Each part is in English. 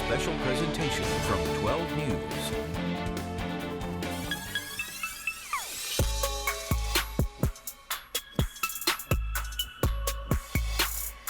special presentation from 12 News.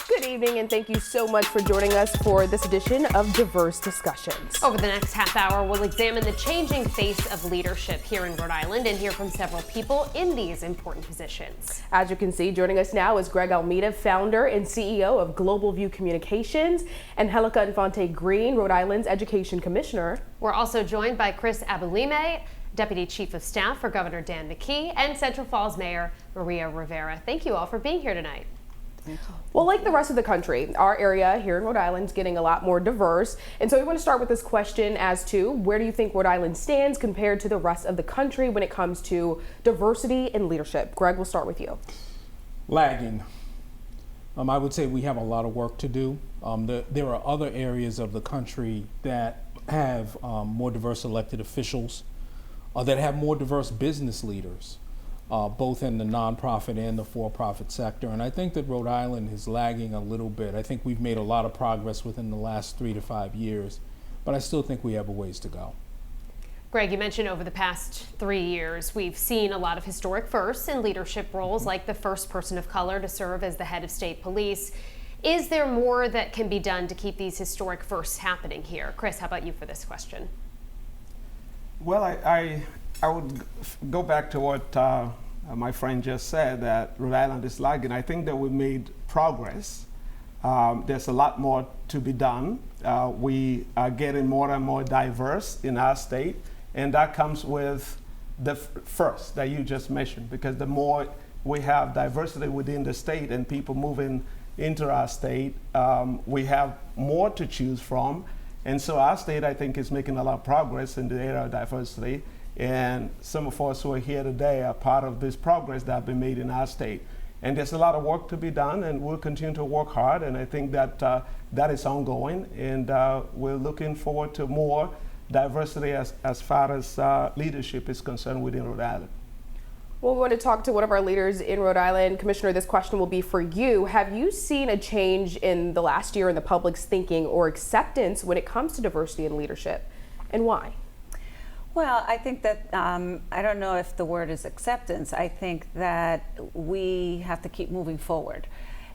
Good evening, and thank you so much for joining us for this edition of Diverse Discussions. Over the next half hour, we'll examine the changing face of leadership here in Rhode Island and hear from several people in these important positions. As you can see, joining us now is Greg Almeida, founder and CEO of Global View Communications, and Helica Infante Green, Rhode Island's Education Commissioner. We're also joined by Chris Abulime, Deputy Chief of Staff for Governor Dan McKee, and Central Falls Mayor Maria Rivera. Thank you all for being here tonight. Well, like the rest of the country, our area here in Rhode Island is getting a lot more diverse. And so we want to start with this question as to where do you think Rhode Island stands compared to the rest of the country when it comes to diversity and leadership? Greg, we'll start with you. Lagging. I would say we have a lot of work to do. There are other areas of the country that have more diverse elected officials, that have more diverse business leaders. Both in the nonprofit and the for-profit sector. And I think that Rhode Island is lagging a little bit. I think we've made a lot of progress within the last 3 to 5 years, but I still think we have a ways to go. Greg, you mentioned over the past 3 years, we've seen a lot of historic firsts in leadership roles, like the first person of color to serve as the head of state police. Is there more that can be done to keep these historic firsts happening here? Chris, how about you for this question? Well, I would go back to what my friend just said, that Rhode Island is lagging. I think that we've made progress. There's a lot more to be done. We are getting more and more diverse in our state, and that comes with the first that you just mentioned, because the more we have diversity within the state and people moving into our state, we have more to choose from. And so our state, I think, is making a lot of progress in the area of diversity. And some of us who are here today are part of this progress that has been made in our state. And there's a lot of work to be done, and we'll continue to work hard. And I think that that is ongoing. And we're looking forward to more diversity as far as leadership is concerned within Rhode Island. Well, we want to talk to one of our leaders in Rhode Island. Commissioner, this question will be for you. Have you seen a change in the last year in the public's thinking or acceptance when it comes to diversity and leadership, and why? Well, I think that, I don't know if the word is acceptance. I think that we have to keep moving forward.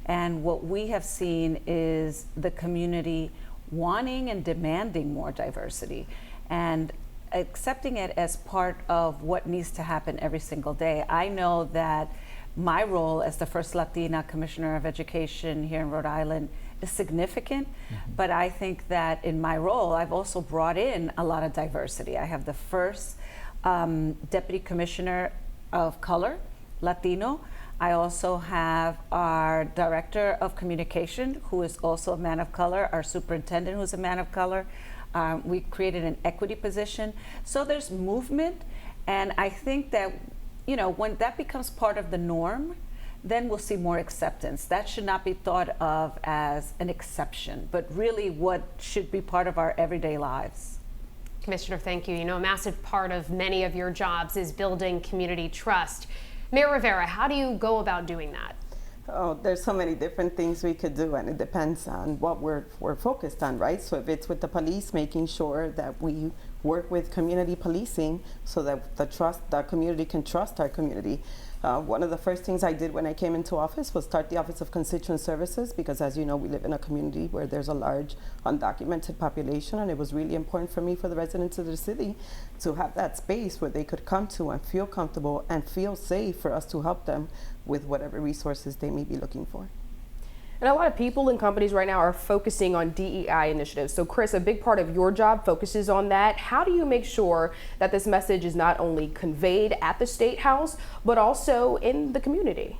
And what we have seen is the community wanting and demanding more diversity and accepting it as part of what needs to happen every single day. I know that my role as the first Latina Commissioner of Education here in Rhode Island is significant, but I think that in my role, I've also brought in a lot of diversity. I have the first Deputy Commissioner of Color, Latino. I also have our Director of Communication, who is also a man of color, our Superintendent, who's a man of color. We created an equity position. So there's movement, and I think that, you know, when that becomes part of the norm, then we'll see more acceptance. That should not be thought of as an exception, but really what should be part of our everyday lives. Commissioner, thank you. You know, a massive part of many of your jobs is building community trust. Mayor Rivera, how do you go about doing that? Oh, there's so many different things we could do, and it depends on what we're focused on, right? So if it's with the police, making sure that we work with community policing so that the community can trust our community. One of the first things I did when I came into office was start the Office of Constituent Services, because as you know, we live in a community where there's a large undocumented population, and it was really important for me, for the residents of the city, to have that space where they could come to and feel comfortable and feel safe for us to help them with whatever resources they may be looking for. And a lot of people and companies right now are focusing on DEI initiatives. So Chris, a big part of your job focuses on that. How do you make sure that this message is not only conveyed at the State House, but also in the community?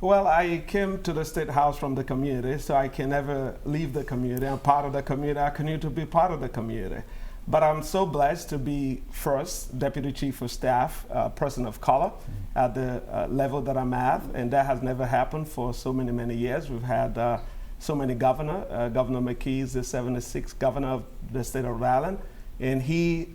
Well, I came to the State House from the community, so I can never leave the community. I'm part of the community. I continue to be part of the community. But I'm so blessed to be first Deputy Chief of Staff, person of color, at the level that I'm at, and that has never happened for so many years. We've had so many governors. Governor McKee is the 76th governor of the state of Rhode Island, And he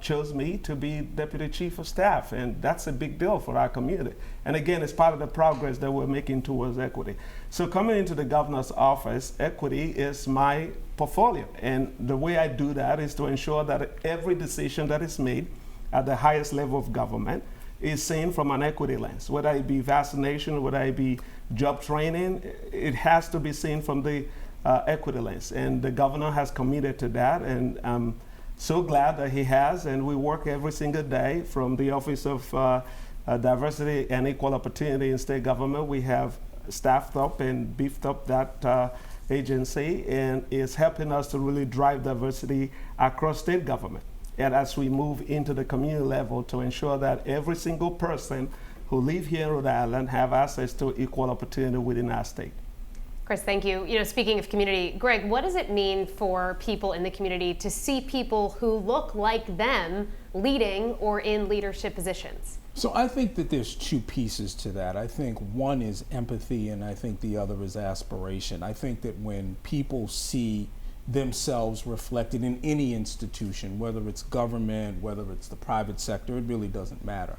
chose me to be Deputy Chief of Staff, and that's a big deal for our community. And again, it's part of the progress that we're making towards equity. So coming into the governor's office, equity is my portfolio. And the way I do that is to ensure that every decision that is made at the highest level of government is seen from an equity lens. Whether it be vaccination, whether it be job training, it has to be seen from the equity lens. And the governor has committed to that, and I'm so glad that he has, and we work every single day from the Office of Diversity and Equal Opportunity in state government. We have staffed up and beefed up that agency, and it's helping us to really drive diversity across state government. And as we move into the community level, to ensure that every single person who live here in Rhode Island have access to equal opportunity within our state. Chris, thank you. You know, speaking of community, Greg, what does it mean for people in the community to see people who look like them leading or in leadership positions? So I think that there's two pieces to that. I think one is empathy, and I think the other is aspiration. I think that when people see themselves reflected in any institution, whether it's government, whether it's the private sector, it really doesn't matter.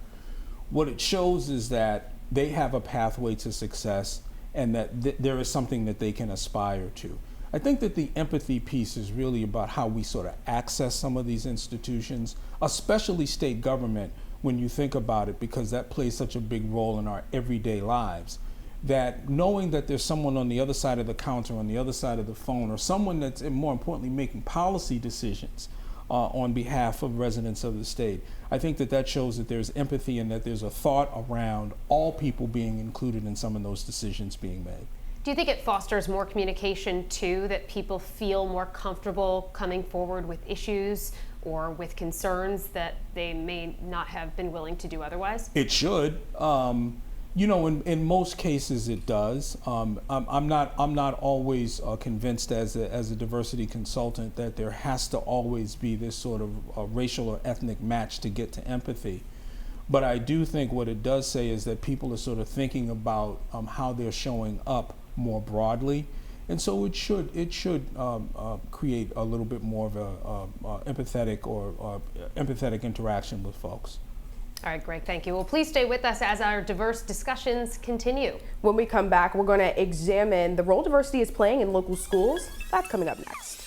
What it shows is that they have a pathway to success, and that there is something that they can aspire to. I think that the empathy piece is really about how we sort of access some of these institutions, especially state government, when you think about it, because that plays such a big role in our everyday lives. That knowing that there's someone on the other side of the counter, on the other side of the phone, or someone that's, and more importantly, making policy decisions on behalf of residents of the state. I think that that shows that there's empathy and that there's a thought around all people being included in some of those decisions being made. Do you think it fosters more communication too, that people feel more comfortable coming forward with issues or with concerns that they may not have been willing to do otherwise? It should. You know, in most cases it does. I'm not always convinced as a diversity consultant that there has to always be this sort of racial or ethnic match to get to empathy. But I do think what it does say is that people are sort of thinking about how they're showing up more broadly, and so it should create a little bit more of a empathetic interaction with folks. All right, Greg, thank you. Well, please stay with us as our diverse discussions continue. When we come back, we're going to examine the role diversity is playing in local schools. That's coming up next.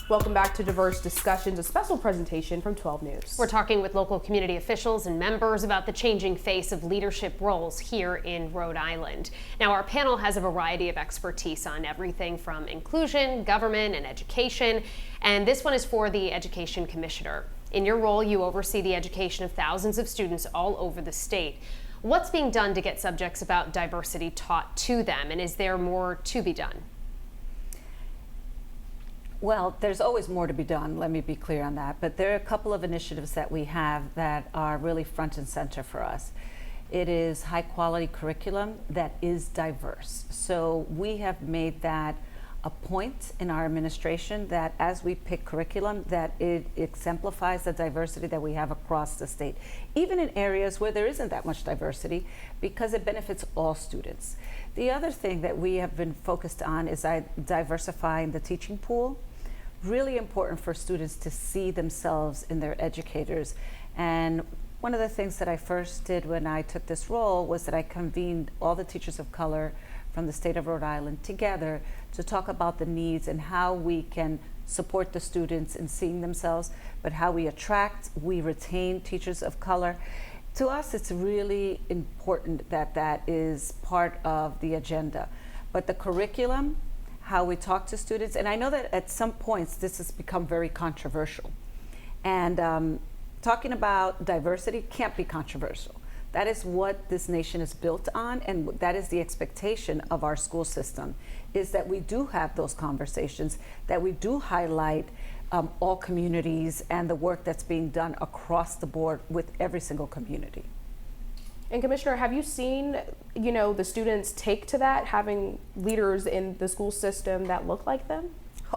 Welcome back to Diverse Discussions, a special presentation from 12 News. We're talking with local community officials and members about the changing face of leadership roles here in Rhode Island. Now, our panel has a variety of expertise on everything from inclusion, government, and education, and this one is for the Education Commissioner. In your role, you oversee the education of thousands of students all over the state. What's being done to get subjects about diversity taught to them, and is there more to be done? Well, there's always more to be done, let me be clear on that, but there are a couple of initiatives that we have that are really front and center for us. It is high quality curriculum that is diverse. So we have made that a point in our administration that as we pick curriculum, that it exemplifies the diversity that we have across the state, even in areas where there isn't that much diversity, because it benefits all students. The other thing that we have been focused on is diversifying the teaching pool. Really important for students to see themselves in their educators. And one of the things that I first did when I took this role was that I convened all the teachers of color from the state of Rhode Island together to talk about the needs and how we can support the students in seeing themselves, but how we attract, we retain teachers of color. To us, it's really important that that is part of the agenda. But the curriculum, how we talk to students, and I know that at some points this has become very controversial. And talking about diversity can't be controversial. That is what this nation is built on, and that is the expectation of our school system, is that we do have those conversations, that we do highlight all communities and the work that's being done across the board with every single community. And Commissioner, have you seen, the students take to that, having leaders in the school system that look like them?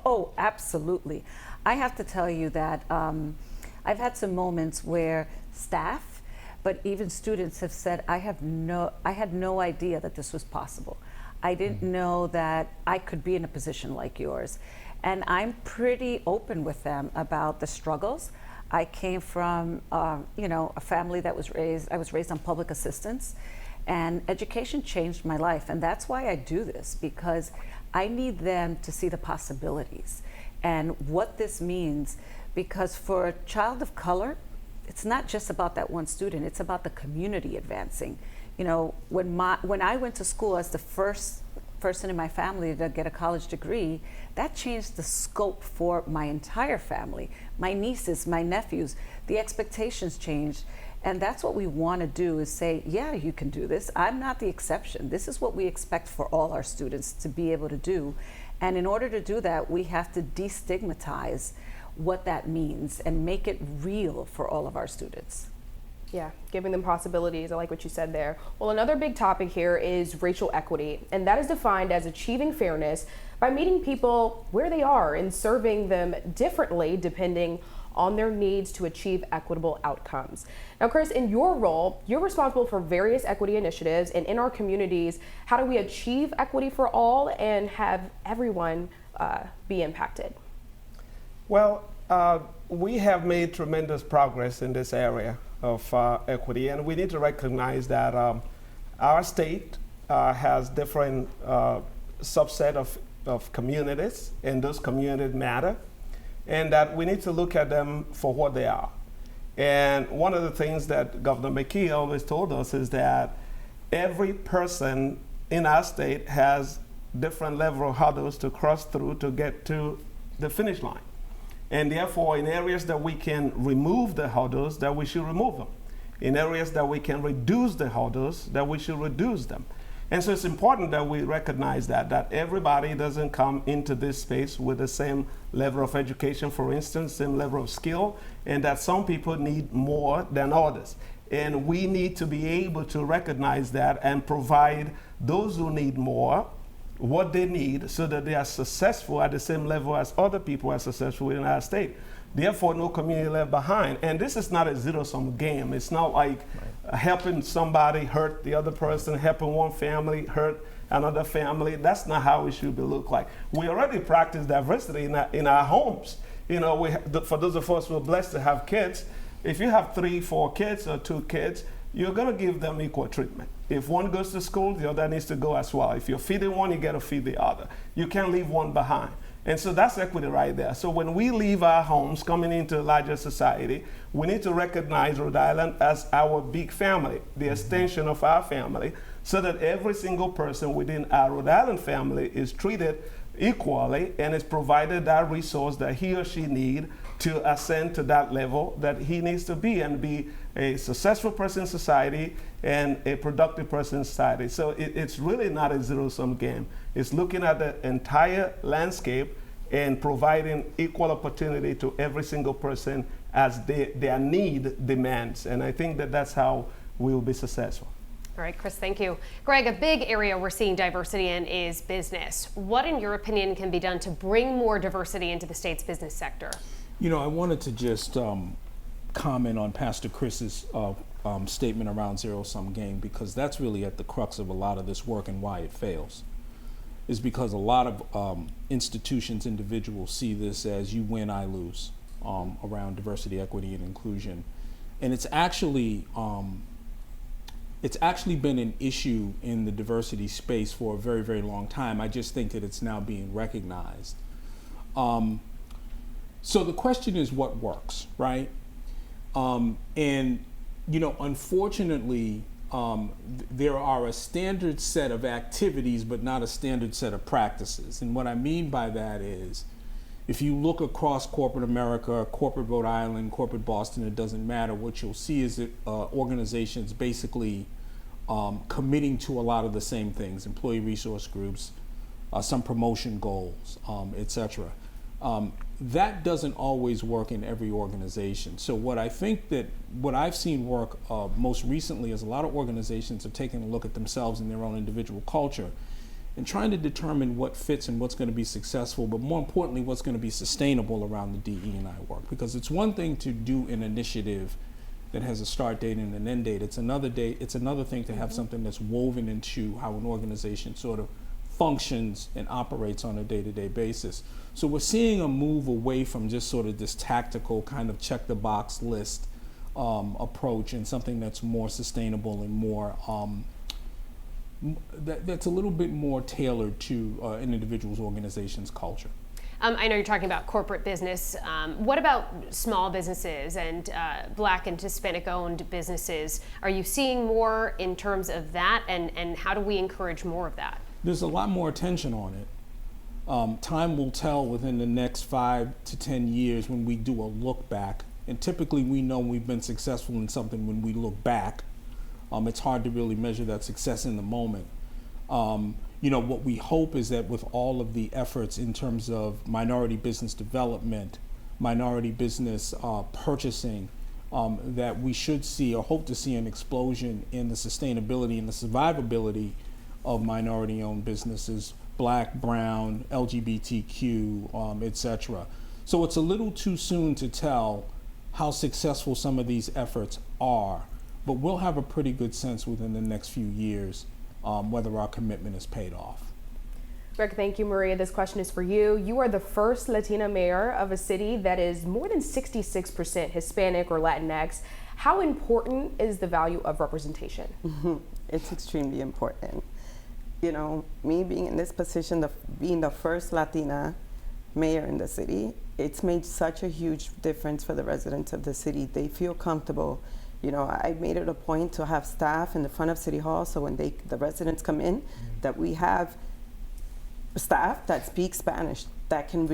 Oh, absolutely. I have to tell you that I've had some moments where staff but even students have said, I had no idea that this was possible. I didn't know that I could be in a position like yours. And I'm pretty open with them about the struggles. I came from, a family that I was raised on public assistance, and education changed my life. And that's why I do this, because I need them to see the possibilities and what this means. Because for a child of color, it's not just about that one student, it's about the community advancing. You know, when I went to school as the first person in my family to get a college degree, that changed the scope for my entire family. My nieces, my nephews, the expectations changed. And that's what we want to do, is say, yeah, you can do this. I'm not the exception. This is what we expect for all our students to be able to do. And in order to do that, we have to destigmatize what that means and make it real for all of our students. Yeah, giving them possibilities. I like what you said there. Well, another big topic here is racial equity, and that is defined as achieving fairness by meeting people where they are and serving them differently depending on their needs to achieve equitable outcomes. Now, Chris, in your role, you're responsible for various equity initiatives, and in our communities, how do we achieve equity for all and have everyone be impacted? Well, we have made tremendous progress in this area of equity, and we need to recognize that our state has different subset of communities, and those communities matter, and that we need to look at them for what they are. And one of the things that Governor McKee always told us is that every person in our state has different level of hurdles to cross through to get to the finish line. And therefore, in areas that we can remove the hurdles, that we should remove them. In areas that we can reduce the hurdles, that we should reduce them. And so it's important that we recognize that everybody doesn't come into this space with the same level of education, for instance, same level of skill, and that some people need more than others. And we need to be able to recognize that and provide those who need more what they need so that they are successful at the same level as other people are successful in our state. Therefore, no community left behind. And this is not a zero-sum game. It's not like helping somebody hurt the other person, helping one family hurt another family. That's not how it should look like. We already practice diversity in our homes. You know, for those of us who are blessed to have kids, if you have 3, 4 kids or 2 kids, you're going to give them equal treatment. If one goes to school, the other needs to go as well. If you're feeding one, you got to feed the other. You can't leave one behind. And so that's equity right there. So when we leave our homes coming into a larger society, we need to recognize Rhode Island as our big family, the extension of our family, so that every single person within our Rhode Island family is treated equally and is provided that resource that he or she need to ascend to that level that he needs to be and be a successful person in society and a productive person in society. So it's really not a zero-sum game. It's looking at the entire landscape and providing equal opportunity to every single person as their need demands. And I think that that's how we will be successful. All right, Chris, thank you. Greg, a big area we're seeing diversity in is business. What, in your opinion, can be done to bring more diversity into the state's business sector? You know, I wanted to just comment on Pastor Chris's statement around zero-sum game, because that's really at the crux of a lot of this work and why it fails. Is because a lot of institutions, individuals see this as you win, I lose around diversity, equity, and inclusion. And it's actually been an issue in the diversity space for a very, very long time. I just think that it's now being recognized. So the question is, what works, right? And, you know, unfortunately, there are a standard set of activities, but not a standard set of practices. And what I mean by that is, if you look across corporate America, corporate Rhode Island, corporate Boston, it doesn't matter, what you'll see is that organizations basically committing to a lot of the same things, employee resource groups, some promotion goals, etc. That doesn't always work in every organization. So what I've seen work most recently is a lot of organizations are taking a look at themselves and their own individual culture and trying to determine what fits and what's going to be successful, but more importantly, what's going to be sustainable around the DE&I work. Because it's one thing to do an initiative that has a start date and an end date. It's another thing to have something that's woven into how an organization sort of functions and operates on a day-to-day basis. So we're seeing a move away from just sort of this tactical kind of check the box list approach, and something that's more sustainable and more that's a little bit more tailored to an individual's organization's culture. I know you're talking about corporate business. What about small businesses and Black and Hispanic owned businesses? Are you seeing more in terms of that, and how do we encourage more of that? There's a lot more attention on it. Time will tell within the next 5 to 10 years when we do a look back. And typically we know we've been successful in something when we look back. It's hard to really measure that success in the moment. What we hope is that with all of the efforts in terms of minority business development, minority business purchasing, that we should see or hope to see an explosion in the sustainability and the survivability of minority-owned businesses, Black, Brown, LGBTQ, etc. So it's a little too soon to tell how successful some of these efforts are, but we'll have a pretty good sense within the next few years whether our commitment is paid off. Rick, thank you, Maria. This question is for you. You are the first Latina mayor of a city that is more than 66% Hispanic or Latinx. How important is the value of representation? It's extremely important. Me being in this position, being the first Latina mayor in the city, it's made such a huge difference for the residents of the city. They feel comfortable. I made it a point to have staff in the front of City Hall, so when the residents come in, that we have staff that speak Spanish that can